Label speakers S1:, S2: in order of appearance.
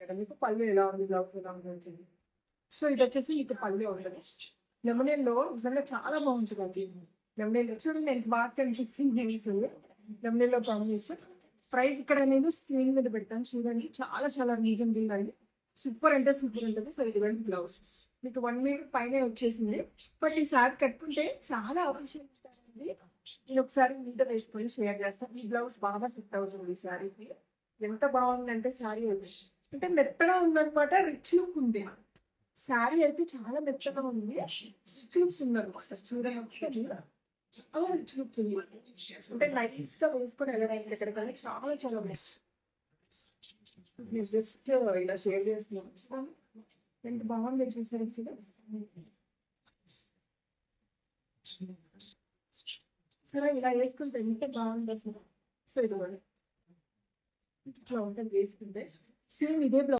S1: కదా మీకు పళ్ళు ఎలా ఉంది, బ్లౌజ్ ఎలా ఉంది ఉంటుంది. సో ఇది వచ్చేసి మీకు పళ్ళు ఉంటుంది. లెమనేల్లో నిజంగా చాలా బాగుంటుందండి. లెమనేల్లో చూడండి ఎంత బాగా కనిపిస్తుంది అసలు. లెమనేల్లో కాంబినేషన్ ప్రైస్ ఇక్కడ నేను స్క్రీన్ మీద పెడతాను చూడండి. చాలా చాలా రీజనబుల్ అండి. సూపర్ అంటే సూపర్ ఉంటుంది. సో ఇదిగోండి బ్లౌజ్ మీకు 1 మీటర్ పైనే వచ్చేసింది. బట్ ఈ సారీ కట్టుకుంటే చాలా అఫీషియల్ ఉంటుంది. నేను ఒకసారి మీద వేసుకొని షేర్ చేస్తాను. ఈ బ్లౌజ్ బాగా సెట్ అవుతుంది ఈ శారీకి. ఎంత బాగుందంటే శారీ అంటే మెత్తగా ఉందన్నమాట. రిచ్ లుక్ ఉంది. శారీ అయితే చాలా మెత్తగా ఉంది. రిచ్ లుక్ ఉందన్నమాట. చూడండి చాలా రిచ్ లుక్ ఉంది. అంటే నైస్ గా వేసుకొని వెళ్ళడానికి ఎక్కడికైనా చాలా చాలా బెస్ట్. జస్ట్ ఇలా షేర్ చేస్తున్నాను. ఎంత బాగుంది చూసారు అసలు. సరే ఇలా వేసుకుంటే ఎంత బాగుంది అసలు. సో ఇదిగోండి ఇట్లా ఉంటుంది వేసుకుంటే. సేమ్ ఇదే బ్లౌజ్